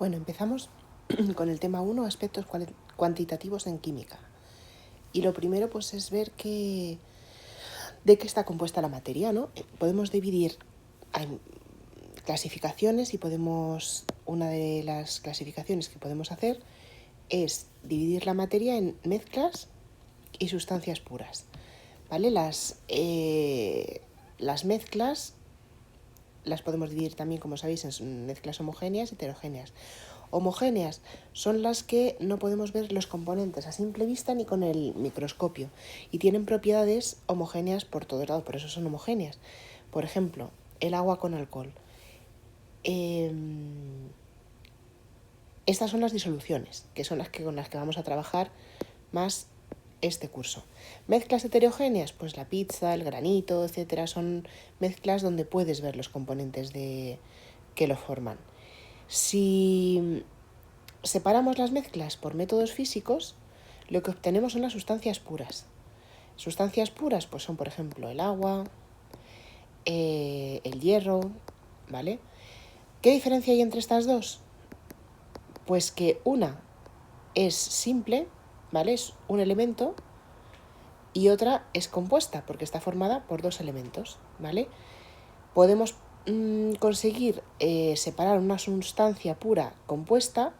Bueno, empezamos con el tema 1, aspectos cuantitativos en química. Y lo primero pues es ver de qué está compuesta la materia, ¿no? Podemos dividir en clasificaciones y una de las clasificaciones que podemos hacer es dividir la materia en mezclas y sustancias puras, ¿vale? Las mezclas las podemos dividir también, como sabéis, en mezclas homogéneas y heterogéneas. Homogéneas son las que no podemos ver los componentes a simple vista ni con el microscopio y tienen propiedades homogéneas por todos lados, por eso son homogéneas. Por ejemplo, el agua con alcohol. Estas son las disoluciones, que son con las que vamos a trabajar más este curso. Mezclas heterogéneas, pues la pizza, el granito, etcétera, son mezclas donde puedes ver los componentes que lo forman. Si separamos las mezclas por métodos físicos, lo que obtenemos son las sustancias puras. Sustancias puras, pues son, por ejemplo, el agua, el hierro, ¿vale? ¿Qué diferencia hay entre estas dos? Pues que una es simple, ¿vale? Es un elemento, y otra es compuesta, porque está formada por dos elementos, ¿vale? Podemos conseguir separar una sustancia pura compuesta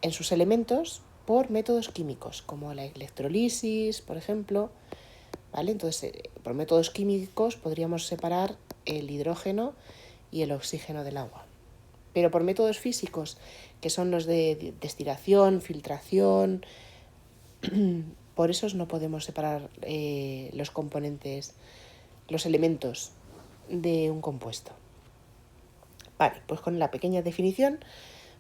en sus elementos por métodos químicos, como la electrolisis, por ejemplo, ¿vale? Entonces, por métodos químicos podríamos separar el hidrógeno y el oxígeno del agua. Pero por métodos físicos, que son los de destilación, filtración, por esos no podemos separar los componentes, los elementos de un compuesto. Vale, pues con la pequeña definición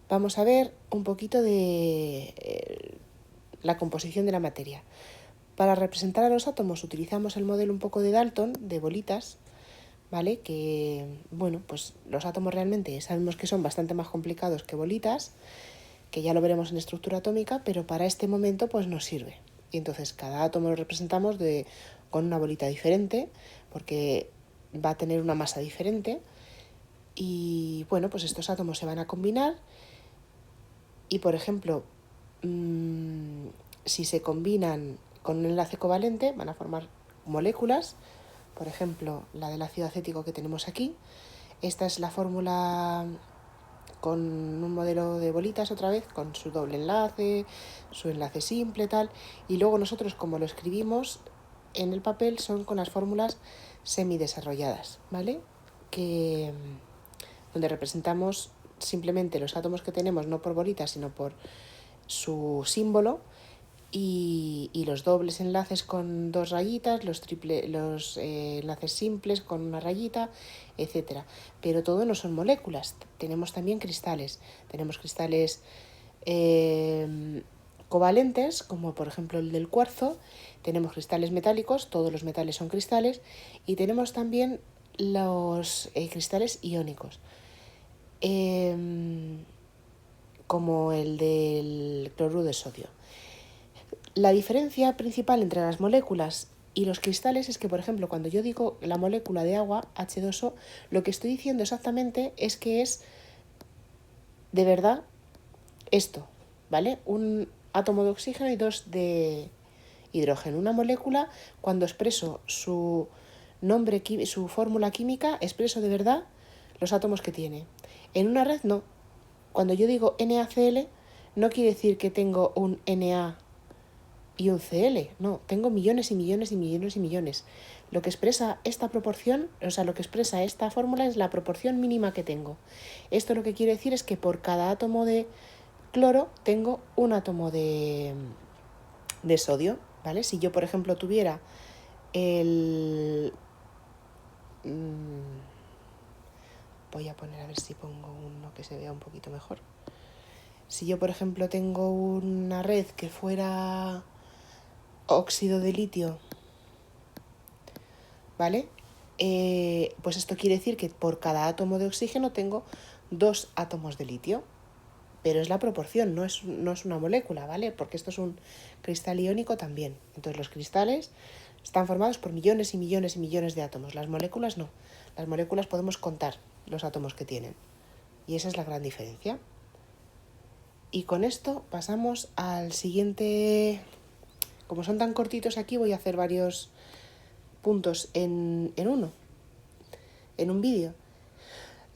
vamos a ver un poquito de la composición de la materia. Para representar a los átomos utilizamos el modelo un poco de Dalton, de bolitas, ¿vale? Que, bueno, pues los átomos realmente sabemos que son bastante más complicados que bolitas, que ya lo veremos en estructura atómica, pero para este momento pues nos sirve. Y entonces cada átomo lo representamos con una bolita diferente, porque va a tener una masa diferente. Y bueno, pues estos átomos se van a combinar y, por ejemplo, si se combinan con un enlace covalente, van a formar moléculas. Por ejemplo, la del ácido acético que tenemos aquí. Esta es la fórmula con un modelo de bolitas otra vez, con su doble enlace, su enlace simple, tal. Y luego nosotros, como lo escribimos en el papel, son con las fórmulas semidesarrolladas, ¿vale? Donde representamos simplemente los átomos que tenemos, no por bolitas, sino por su símbolo, y los dobles enlaces con dos rayitas, los enlaces simples con una rayita, etcétera. Pero todo no son moléculas, tenemos también cristales. Tenemos cristales covalentes, como por ejemplo el del cuarzo, tenemos cristales metálicos, todos los metales son cristales, y tenemos también los cristales iónicos, como el del cloruro de sodio. La diferencia principal entre las moléculas y los cristales es que, por ejemplo, cuando yo digo la molécula de agua, H2O, lo que estoy diciendo exactamente es que es de verdad esto, ¿vale? Un átomo de oxígeno y dos de hidrógeno. Una molécula, cuando expreso su nombre, su fórmula química, expreso de verdad los átomos que tiene. En una red no. Cuando yo digo NaCl, no quiere decir que tengo un Na y un Cl, no, tengo millones y millones y millones y millones. Lo que expresa esta proporción, o sea, lo que expresa esta fórmula es la proporción mínima que tengo. Esto lo que quiere decir es que por cada átomo de cloro tengo un átomo de sodio, ¿vale? Si yo, por ejemplo, tuviera voy a poner a ver si pongo uno que se vea un poquito mejor. Si yo, por ejemplo, tengo una red que fuera óxido de litio, ¿vale? Pues esto quiere decir que por cada átomo de oxígeno tengo 2 átomos de litio, pero es la proporción, no es una molécula, ¿vale? Porque esto es un cristal iónico también. Entonces los cristales están formados por millones y millones y millones de átomos. Las moléculas no. Las moléculas podemos contar los átomos que tienen. Y esa es la gran diferencia. Y con esto pasamos al siguiente. Como son tan cortitos aquí, voy a hacer varios puntos en un vídeo.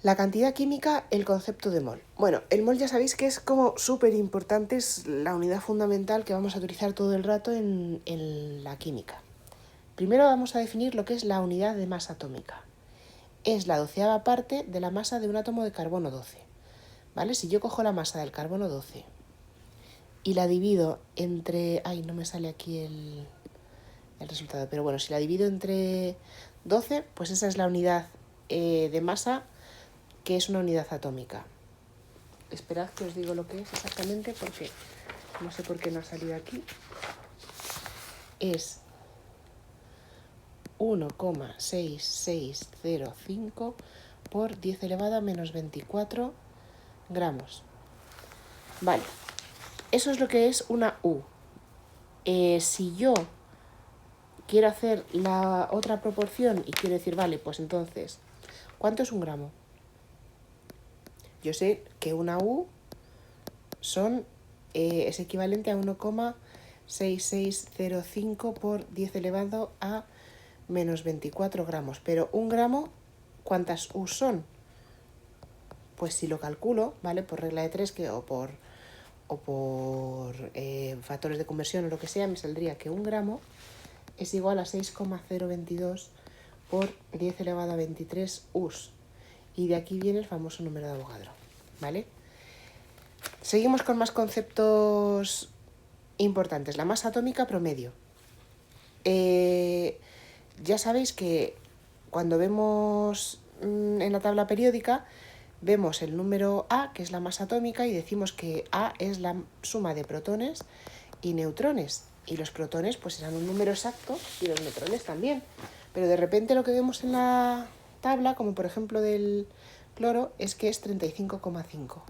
La cantidad química, el concepto de mol. Bueno, el mol ya sabéis que es como súper importante, es la unidad fundamental que vamos a utilizar todo el rato en la química. Primero vamos a definir lo que es la unidad de masa atómica. Es la 12ª parte de la masa de un átomo de carbono 12. ¿Vale? Si yo cojo la masa del carbono 12 y la divido entre... Ay, no me sale aquí el resultado, pero bueno, si la divido entre 12, pues esa es la unidad de masa, que es una unidad atómica. Esperad que os digo lo que es exactamente, porque no sé por qué no ha salido aquí. Es 1,6605 por 10 elevado a menos 24 gramos. Vale, eso es lo que es una U. Si yo quiero hacer la otra proporción y quiero decir, vale, pues entonces, ¿cuánto es un gramo? Yo sé que una U es equivalente a 1,6605 por 10 elevado a menos 24 gramos. Pero un gramo, ¿cuántas U son? Pues si lo calculo, ¿vale? Por regla de 3 o por factores de conversión o lo que sea, me saldría que un gramo es igual a 6,022 por 10 elevado a 23 U's. Y de aquí viene el famoso número de Avogadro, ¿vale? Seguimos con más conceptos importantes. La masa atómica promedio. Ya sabéis que cuando vemos en la tabla periódica, vemos el número A, que es la masa atómica, y decimos que A es la suma de protones y neutrones. Y los protones pues serán un número exacto y los neutrones también. Pero de repente lo que vemos en la tabla, como por ejemplo del cloro, es que es 35,5.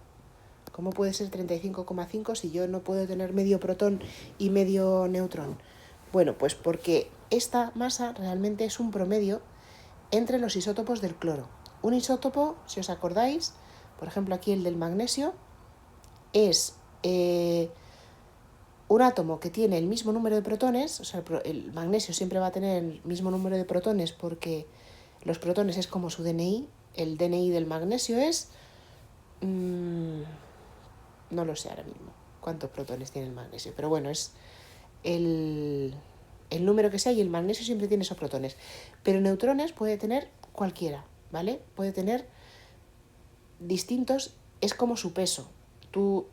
¿Cómo puede ser 35,5 si yo no puedo tener medio protón y medio neutrón? Bueno, pues porque esta masa realmente es un promedio entre los isótopos del cloro. Un isótopo, si os acordáis, por ejemplo aquí el del magnesio, es un átomo que tiene el mismo número de protones, o sea, el magnesio siempre va a tener el mismo número de protones porque los protones es como su DNI, el DNI del magnesio es... no lo sé ahora mismo cuántos protones tiene el magnesio, pero bueno, es el número que sea y el magnesio siempre tiene esos protones. Pero neutrones puede tener cualquiera, ¿vale? Puede tener distintos, es como su peso. Tú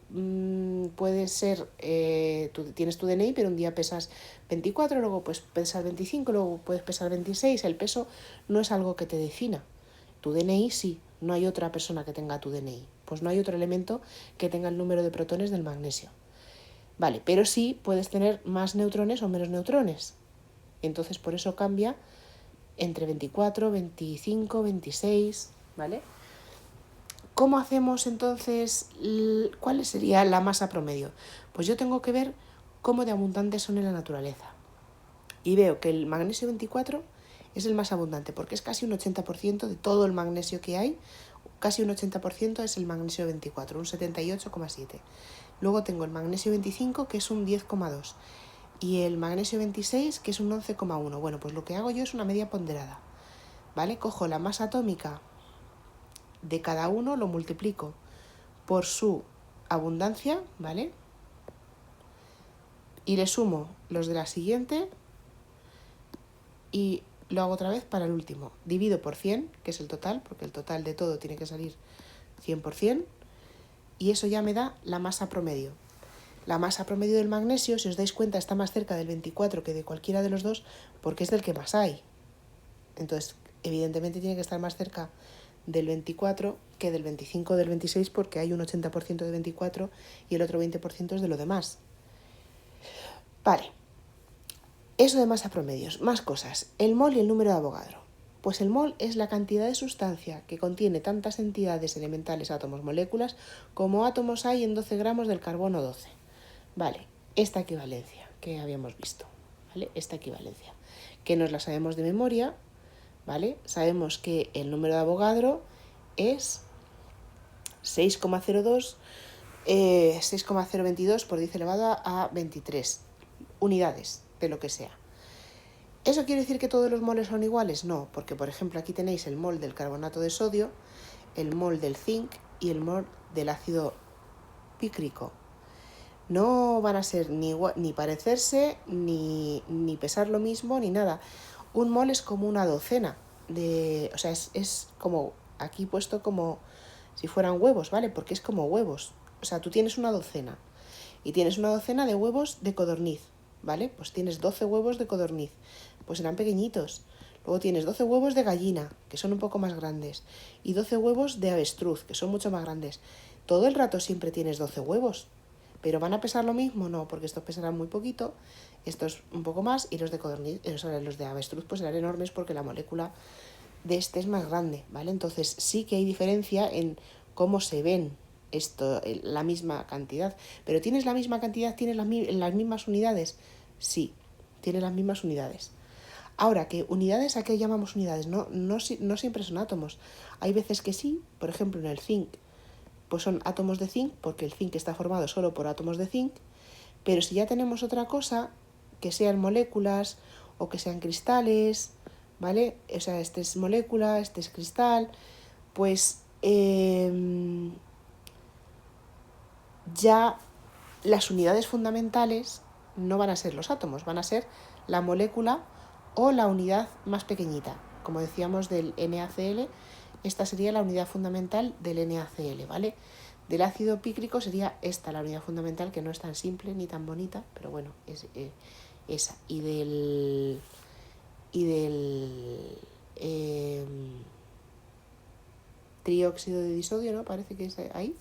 puedes ser, tú tienes tu DNI, pero un día pesas 24, luego puedes pesar 25, luego puedes pesar 26. El peso no es algo que te defina. Tu DNI sí, no hay otra persona que tenga tu DNI. Pues no hay otro elemento que tenga el número de protones del magnesio. Vale, pero sí puedes tener más neutrones o menos neutrones. Entonces por eso cambia entre 24, 25, 26, ¿vale? ¿Cómo hacemos entonces? ¿Cuál sería la masa promedio? Pues yo tengo que ver cómo de abundantes son en la naturaleza. Y veo que el magnesio 24 es el más abundante, porque es casi un 80% de todo el magnesio que hay, casi un 80% es el magnesio 24, un 78,7. Luego tengo el magnesio 25, que es un 10,2, y el magnesio 26, que es un 11,1. Bueno, pues lo que hago yo es una media ponderada, ¿vale? Cojo la masa atómica de cada uno, lo multiplico por su abundancia, ¿vale? Y le sumo los de la siguiente y lo hago otra vez para el último. Divido por 100, que es el total, porque el total de todo tiene que salir 100%, y eso ya me da la masa promedio. La masa promedio del magnesio, si os dais cuenta, está más cerca del 24 que de cualquiera de los dos, porque es del que más hay. Entonces, evidentemente tiene que estar más cerca del 24 que del 25 o del 26, porque hay un 80% de 24 y el otro 20% es de lo demás. Vale. Eso de masa promedios. Más cosas. El mol y el número de Avogadro. Pues el mol es la cantidad de sustancia que contiene tantas entidades elementales, átomos, moléculas, como átomos hay en 12 gramos del carbono 12. Vale, esta equivalencia que habíamos visto, ¿vale? Esta equivalencia, que nos la sabemos de memoria, ¿vale? Sabemos que el número de Avogadro es 6,02, 6,022 por 10 elevado a 23 unidades de lo que sea. ¿Eso quiere decir que todos los moles son iguales? No, porque por ejemplo aquí tenéis el mol del carbonato de sodio, el mol del zinc y el mol del ácido pícrico. No van a ser ni parecerse, ni pesar lo mismo, ni nada. Un mol es como una docena o sea, es como aquí puesto como si fueran huevos, ¿vale? Porque es como huevos. O sea, tú tienes una docena y tienes una docena de huevos de codorniz, ¿vale? Pues tienes 12 huevos de codorniz, pues serán pequeñitos. Luego tienes 12 huevos de gallina, que son un poco más grandes, y 12 huevos de avestruz, que son mucho más grandes. Todo el rato siempre tienes 12 huevos, pero ¿van a pesar lo mismo? No, porque estos pesarán muy poquito, estos un poco más, y los de codorniz, los de avestruz pues serán enormes porque la molécula de este es más grande, ¿vale? Entonces sí que hay diferencia en cómo se ven la misma cantidad. Pero ¿tienes la misma cantidad? ¿Tienes las mismas unidades? Sí, tienes las mismas unidades. Ahora, ¿qué unidades? ¿A qué llamamos unidades? No siempre son átomos. Hay veces que sí, por ejemplo en el zinc, pues son átomos de zinc, porque el zinc está formado solo por átomos de zinc, pero si ya tenemos otra cosa, que sean moléculas o que sean cristales, ¿vale? O sea, este es molécula, este es cristal, pues ya las unidades fundamentales no van a ser los átomos, van a ser la molécula o la unidad más pequeñita. Como decíamos del NaCl, esta sería la unidad fundamental del NaCl, ¿vale? Del ácido pícrico sería esta, la unidad fundamental, que no es tan simple ni tan bonita, pero bueno, es esa. Y del trióxido de disodio, ¿no? Parece que es ahí.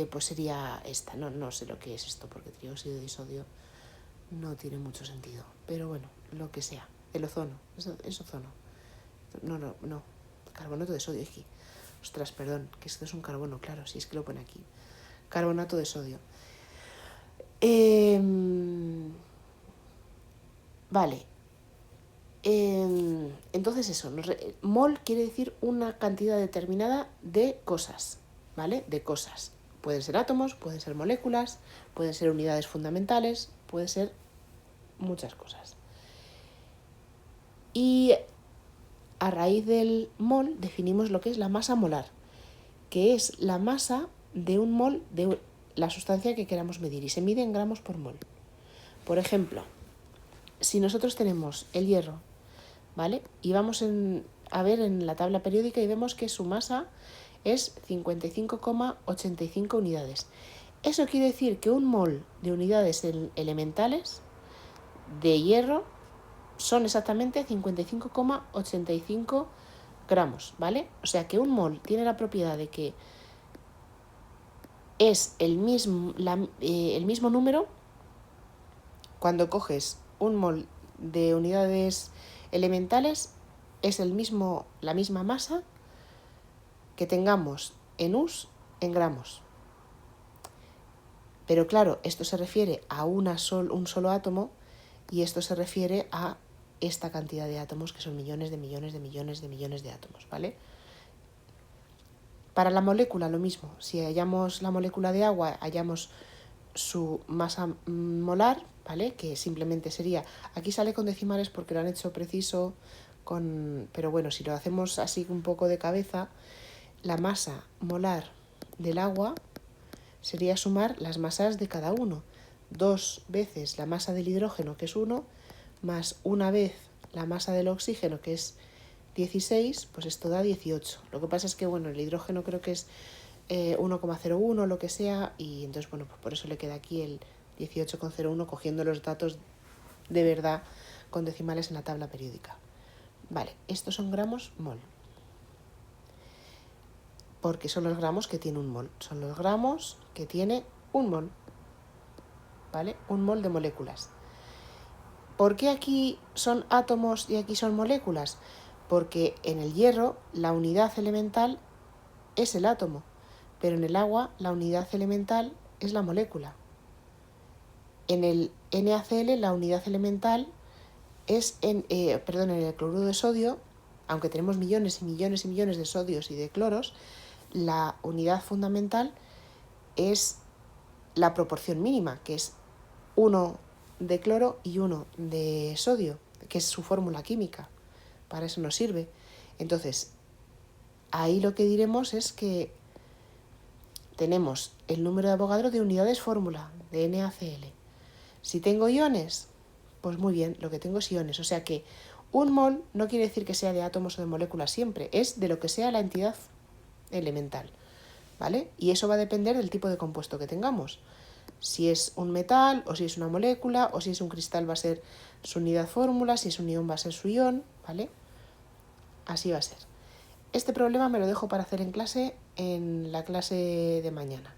Pues sería esta, no sé lo que es esto, porque trióxido de disodio no tiene mucho sentido, pero bueno, lo que sea, el ozono, es ozono, no, carbonato de sodio, ostras, perdón, que esto es un carbono, claro, si es que lo pone aquí, carbonato de sodio. Vale, entonces eso, mol quiere decir una cantidad determinada de cosas, ¿vale? De cosas. Pueden ser átomos, pueden ser moléculas, pueden ser unidades fundamentales, pueden ser muchas cosas. Y a raíz del mol definimos lo que es la masa molar, que es la masa de un mol de la sustancia que queramos medir, y se mide en gramos por mol. Por ejemplo, si nosotros tenemos el hierro, ¿vale? Y vamos a ver en la tabla periódica y vemos que su masa es 55,85 unidades. Eso quiere decir que un mol de unidades elementales de hierro son exactamente 55,85 gramos, ¿vale? O sea que un mol tiene la propiedad de que es el mismo número cuando coges un mol de unidades elementales, es la misma masa que tengamos en US en gramos. Pero claro, esto se refiere a un solo átomo, y esto se refiere a esta cantidad de átomos, que son millones de millones de millones de millones de átomos, ¿vale? Para la molécula lo mismo. Si hallamos la molécula de agua, hallamos su masa molar, ¿vale? Que simplemente sería, aquí sale con decimales porque lo han hecho preciso, pero bueno, si lo hacemos así un poco de cabeza, la masa molar del agua sería sumar las masas de cada uno. 2 veces la masa del hidrógeno, que es 1, más una vez la masa del oxígeno, que es 16, pues esto da 18. Lo que pasa es que, bueno, el hidrógeno creo que es 1,01, lo que sea, y entonces, bueno, pues por eso le queda aquí el 18,01, cogiendo los datos de verdad con decimales en la tabla periódica. Vale, estos son gramos mol, porque son los gramos que tiene un mol, son los gramos que tiene un mol, ¿vale? Un mol de moléculas. ¿Por qué aquí son átomos y aquí son moléculas? Porque en el hierro la unidad elemental es el átomo, pero en el agua la unidad elemental es la molécula. En el NaCl la unidad elemental es, en el cloruro de sodio, aunque tenemos millones y millones y millones de sodios y de cloros, la unidad fundamental es la proporción mínima, que es 1 de cloro y 1 de sodio, que es su fórmula química. Para eso nos sirve. Entonces, ahí lo que diremos es que tenemos el número de Avogadro de unidades fórmula, de NaCl. Si tengo iones, pues muy bien, lo que tengo es iones. O sea que un mol no quiere decir que sea de átomos o de moléculas siempre, es de lo que sea la entidad elemental, ¿vale? Y eso va a depender del tipo de compuesto que tengamos. Si es un metal, o si es una molécula, o si es un cristal va a ser su unidad fórmula, si es un ion va a ser su ion, ¿vale? Así va a ser. Este problema me lo dejo para hacer en clase, en la clase de mañana.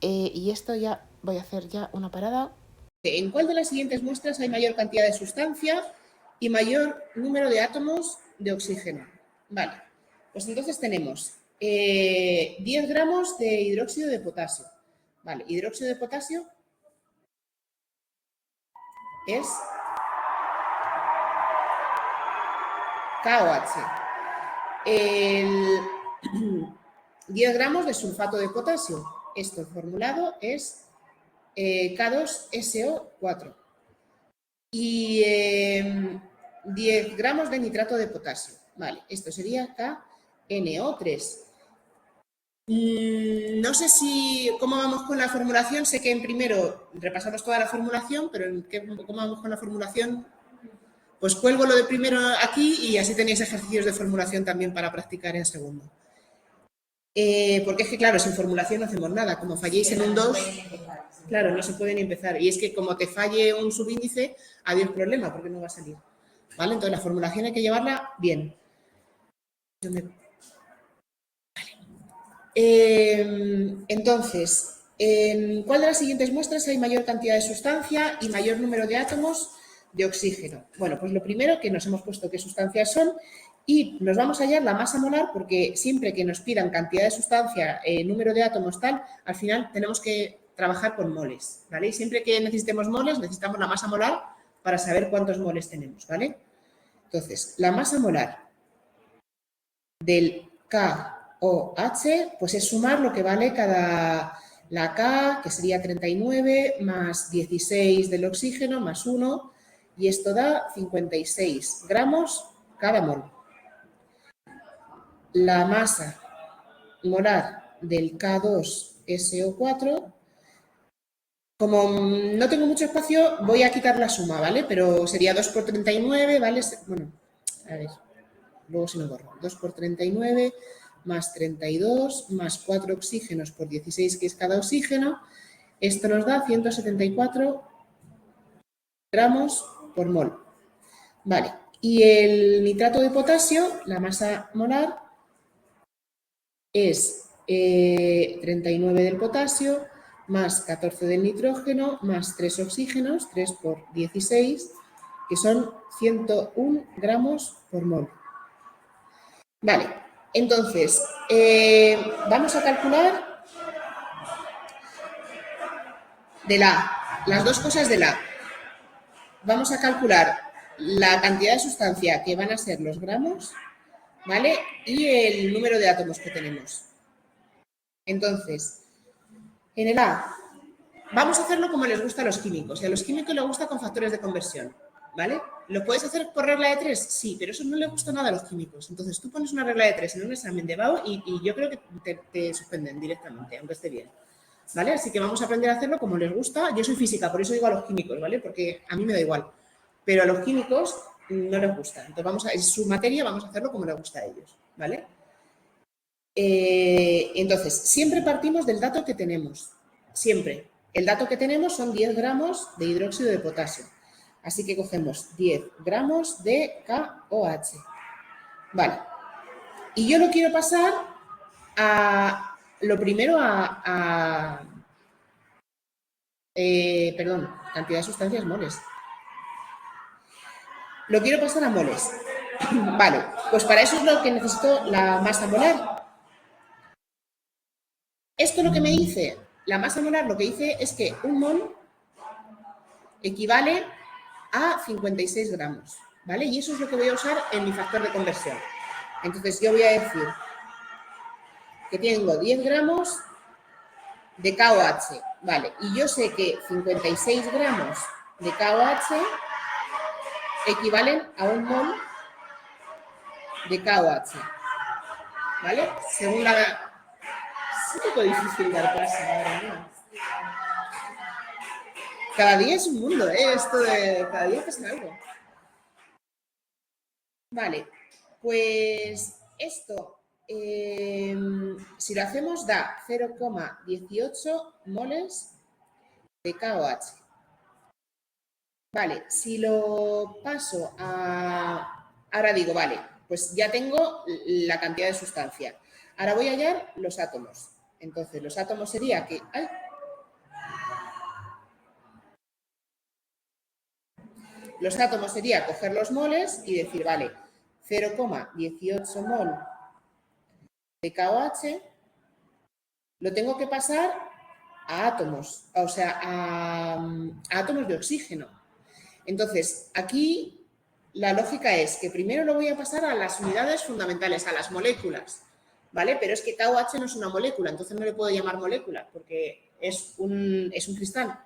Y esto ya voy a hacer ya una parada. ¿En cuál de las siguientes muestras hay mayor cantidad de sustancia y mayor número de átomos de oxígeno? Vale, pues entonces tenemos 10 gramos de hidróxido de potasio. Vale, hidróxido de potasio es KOH. 10 gramos de sulfato de potasio. Esto formulado es K2SO4. Y 10 gramos de nitrato de potasio. Vale, esto sería KNO3. No sé cómo vamos con la formulación. Sé que en primero repasamos toda la formulación, pero ¿cómo vamos con la formulación? Pues cuelgo lo de primero aquí y así tenéis ejercicios de formulación también para practicar en segundo. Porque es que, claro, sin formulación no hacemos nada. Como falléis en un 2, claro, no se puede ni empezar. Y es que como te falle un subíndice, adiós problema, porque no va a salir. ¿Vale? Entonces la formulación hay que llevarla bien. Entonces, ¿en cuál de las siguientes muestras hay mayor cantidad de sustancia y mayor número de átomos de oxígeno? Bueno, pues lo primero que nos hemos puesto qué sustancias son y nos vamos a hallar la masa molar porque siempre que nos pidan cantidad de sustancia, número de átomos tal, al final tenemos que trabajar con moles, ¿vale? Y siempre que necesitemos moles, necesitamos la masa molar para saber cuántos moles tenemos, ¿vale? Entonces, la masa molar del KOH, pues es sumar lo que vale la K, que sería 39, más 16 del oxígeno, más 1, y esto da 56 gramos cada mol. La masa molar del K2SO4, como no tengo mucho espacio, voy a quitar la suma, ¿vale? Pero sería 2 por 39, ¿vale? Bueno, a ver, luego se me borra. 2 por 39 más 32 más 4 oxígenos por 16, que es cada oxígeno. Esto nos da 174 gramos por mol. Vale, y el nitrato de potasio, la masa molar, es 39 del potasio más 14 del nitrógeno más 3 oxígenos, 3 por 16, que son 101 gramos por mol. Vale, entonces, vamos a calcular las dos cosas de la. Vamos a calcular la cantidad de sustancia que van a ser los gramos, ¿vale? Y el número de átomos que tenemos. Entonces, en el A, vamos a hacerlo como les gusta a los químicos. Y a los químicos les gusta con factores de conversión, ¿vale? ¿Lo puedes hacer por regla de 3? Sí, pero eso no le gusta nada a los químicos. Entonces, tú pones una regla de 3 en un examen de BAO y yo creo que te suspenden directamente, aunque esté bien. ¿Vale? Así que vamos a aprender a hacerlo como les gusta. Yo soy física, por eso digo a los químicos, ¿vale? Porque a mí me da igual. Pero a los químicos no les gusta. Entonces, es su materia, vamos a hacerlo como les gusta a ellos, ¿vale? Entonces, siempre partimos del dato que tenemos. Siempre. El dato que tenemos son 10 gramos de hidróxido de potasio. Así que cogemos 10 gramos de KOH. Vale. Y yo lo quiero pasar perdón, cantidad de sustancias moles. Lo quiero pasar a moles. Vale, pues para eso es lo que necesito la masa molar. Esto lo que me dice, la masa molar lo que dice es que un mol equivale a 56 gramos, ¿vale? Y eso es lo que voy a usar en mi factor de conversión. Entonces yo voy a decir que tengo 10 gramos de KOH, ¿vale? Y yo sé que 56 gramos de KOH equivalen a un mol de KOH, ¿vale? Según la... Es un poco difícil dar clase ahora, ¿no? Cada día es un mundo, ¿eh? Esto de cada día pasa algo. Vale, pues esto, si lo hacemos, da 0,18 moles de KOH. Vale, si lo paso a... Ahora digo, vale, pues ya tengo la cantidad de sustancia. Ahora voy a hallar los átomos. Entonces, los átomos sería que... ¡ay! Los átomos sería coger los moles y decir, vale, 0,18 mol de KOH lo tengo que pasar a átomos, o sea, a átomos de oxígeno. Entonces, aquí la lógica es que primero lo voy a pasar a las unidades fundamentales, a las moléculas, ¿vale? Pero es que KOH no es una molécula, entonces no le puedo llamar molécula, porque es un cristal,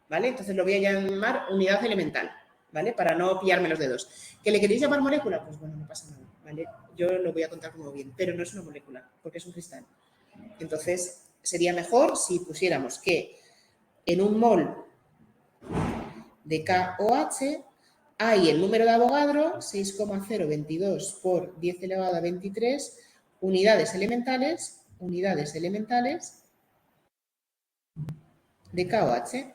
¿vale? Entonces lo voy a llamar unidad elemental, ¿vale? Para no pillarme los dedos. ¿Que le queréis llamar molécula? Pues bueno, no pasa nada, ¿vale? Yo lo voy a contar como bien, pero no es una molécula, porque es un cristal. Entonces, sería mejor si pusiéramos que en un mol de KOH hay el número de Avogadro, 6,022 por 10 elevado a 23 unidades elementales de KOH.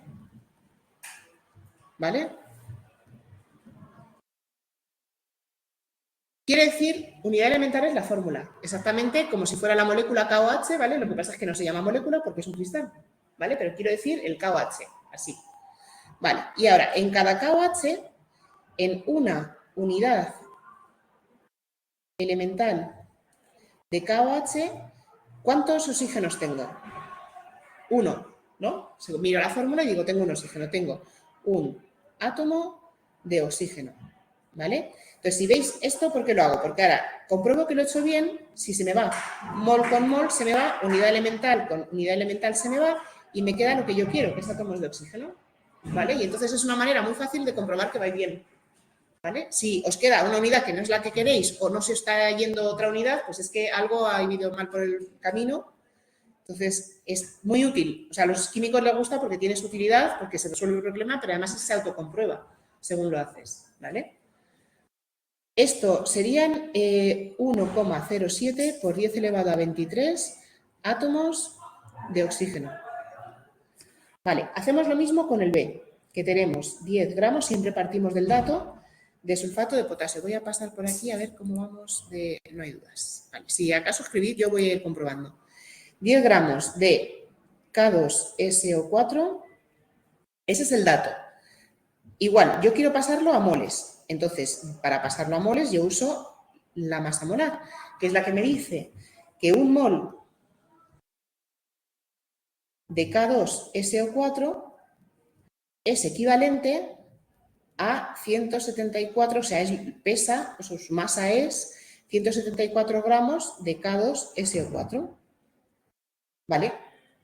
¿Vale? Quiere decir, unidad elemental es la fórmula, exactamente como si fuera la molécula KOH, ¿vale? Lo que pasa es que no se llama molécula porque es un cristal, ¿vale? Pero quiero decir el KOH, así. Vale, y ahora, en cada KOH, en una unidad elemental de KOH, ¿cuántos oxígenos tengo? Uno, ¿no? Miro la fórmula y digo, tengo un oxígeno, tengo un átomo de oxígeno, ¿vale? Entonces, si veis esto, ¿por qué lo hago? Porque ahora compruebo que lo he hecho bien, si se me va mol con mol, se me va, unidad elemental con unidad elemental se me va y me queda lo que yo quiero, que es átomos de oxígeno, ¿vale? Y entonces es una manera muy fácil de comprobar que va bien, ¿vale? Si os queda una unidad que no es la que queréis o no se está yendo otra unidad, pues es que algo ha ido mal por el camino. Entonces, es muy útil. O sea, a los químicos les gusta porque tiene su utilidad, porque se resuelve el problema, pero además se autocomprueba según lo haces, ¿vale? Esto serían 1,07 por 10 elevado a 23 átomos de oxígeno. Vale, hacemos lo mismo con el B, que tenemos 10 gramos, siempre partimos del dato, de sulfato de potasio. Voy a pasar por aquí a ver cómo vamos de... No hay dudas. Vale, si acaso escribid, yo voy a ir comprobando. 10 gramos de K2SO4, ese es el dato. Igual, yo quiero pasarlo a moles. Entonces, para pasarlo a moles, yo uso la masa molar, que es la que me dice que un mol de K2SO4 es equivalente a 174, o sea, pesa, su masa es 174 gramos de K2SO4. ¿Vale?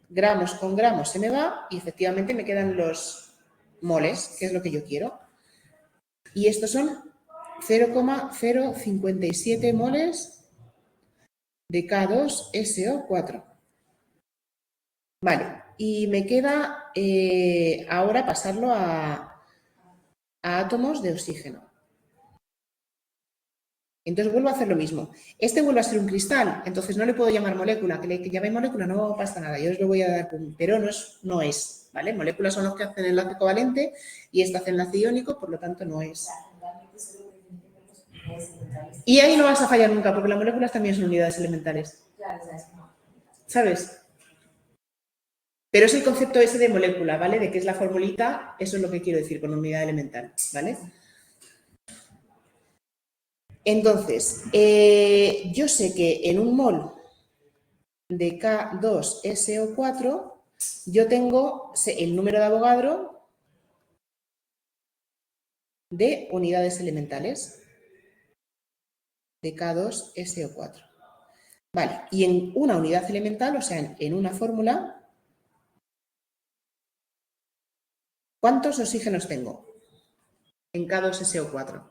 Gramos con gramos se me va y efectivamente me quedan los moles, que es lo que yo quiero. Y estos son 0,057 moles de K2SO4. Vale, y me queda ahora pasarlo a átomos de oxígeno. Entonces vuelvo a hacer lo mismo. Este vuelve a ser un cristal, entonces no le puedo llamar molécula. Que le llame molécula no pasa nada, yo os lo voy a dar, pero no es, ¿vale? Moléculas son los que hacen enlace covalente y este hace enlace iónico, por lo tanto no es. Y ahí no vas a fallar nunca, porque las moléculas también son unidades elementales. ¿Sabes? Pero es el concepto ese de molécula, ¿vale? De que es la formulita, eso es lo que quiero decir con unidad elemental, ¿vale? Entonces, yo sé que en un mol de K2SO4 yo tengo el número de Avogadro de unidades elementales de K2SO4. Vale, y en una unidad elemental, o sea, en una fórmula, ¿cuántos oxígenos tengo en K2SO4?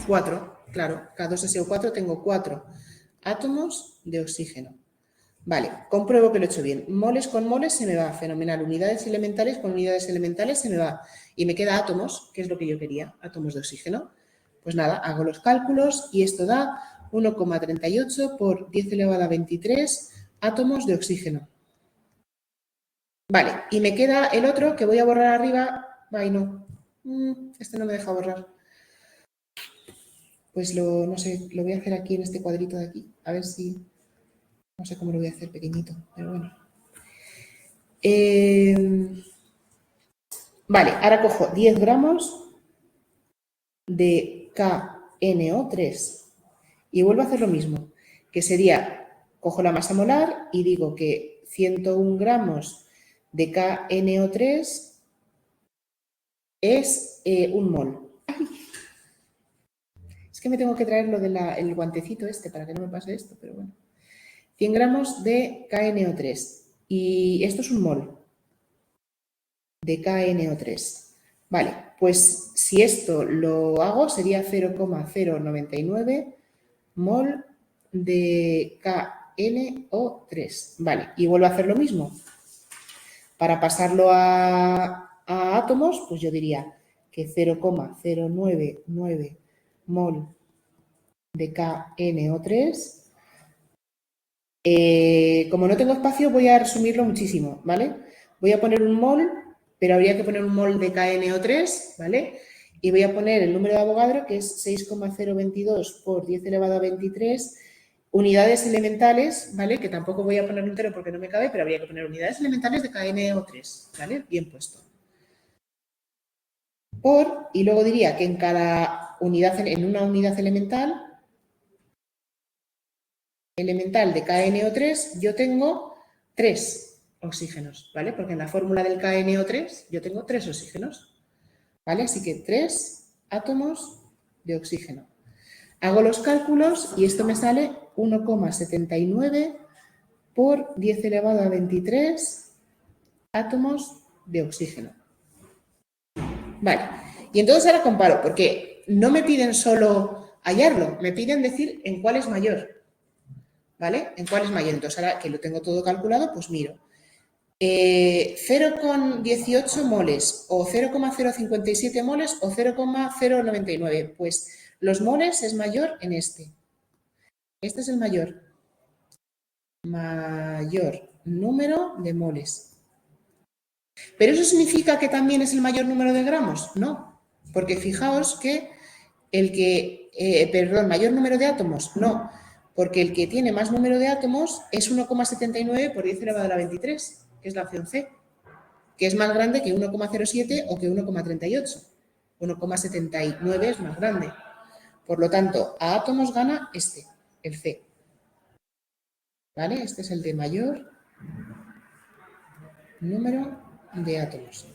4, claro, K2SO4 tengo 4 átomos de oxígeno. Vale, compruebo que lo he hecho bien. Moles con moles se me va, fenomenal. Unidades elementales con unidades elementales se me va. Y me queda átomos, que es lo que yo quería, átomos de oxígeno. Pues nada, hago los cálculos y esto da 1,38 por 10 elevado a 23 átomos de oxígeno. Vale, y me queda el otro que voy a borrar arriba. Ay, no. Este no me deja borrar. Pues no sé, lo voy a hacer aquí en este cuadrito de aquí. A ver si... No sé cómo lo voy a hacer pequeñito, pero bueno. Vale, ahora cojo 10 gramos de KNO3 y vuelvo a hacer lo mismo, que sería, cojo la masa molar y digo que 101 gramos de KNO3 es un mol. ¡Ay! Es que me tengo que traer lo del guantecito este para que no me pase esto, pero bueno. 100 gramos de KNO3 y esto es un mol de KNO3. Vale, pues si esto lo hago sería 0,099 mol de KNO3. Vale, y vuelvo a hacer lo mismo. Para pasarlo a átomos, pues yo diría que 0,099 mol de KNO3. Como no tengo espacio, voy a resumirlo muchísimo, ¿vale? Voy a poner un mol, pero habría que poner un mol de KNO3, ¿vale? Y voy a poner el número de Avogadro, que es 6,022 por 10 elevado a 23 unidades elementales, ¿vale? Que tampoco voy a poner entero porque no me cabe, pero habría que poner unidades elementales de KNO3, ¿vale? Bien puesto. Y luego diría que en cada unidad, en una unidad elemental de KNO3 yo tengo 3 oxígenos, ¿vale? Porque en la fórmula del KNO3 yo tengo 3 oxígenos, ¿vale? Así que 3 átomos de oxígeno. Hago los cálculos y esto me sale 1,79 por 10 elevado a 23 átomos de oxígeno. Vale, y entonces ahora comparo, porque no me piden solo hallarlo, me piden decir en cuál es mayor. ¿Vale? ¿En cuál es mayor? Entonces, ahora que lo tengo todo calculado, pues miro. 0,18 moles o 0,057 moles o 0,099. Pues los moles es mayor en este. Este es el mayor número de moles. ¿Pero eso significa que también es el mayor número de gramos? No, porque fijaos que mayor número de átomos, no, porque el que tiene más número de átomos es 1,79 por 10 elevado a la 23, que es la opción C, que es más grande que 1,07 o que 1,38. 1,79 es más grande. Por lo tanto, a átomos gana este, el C. ¿Vale? Este es el de mayor número de átomos.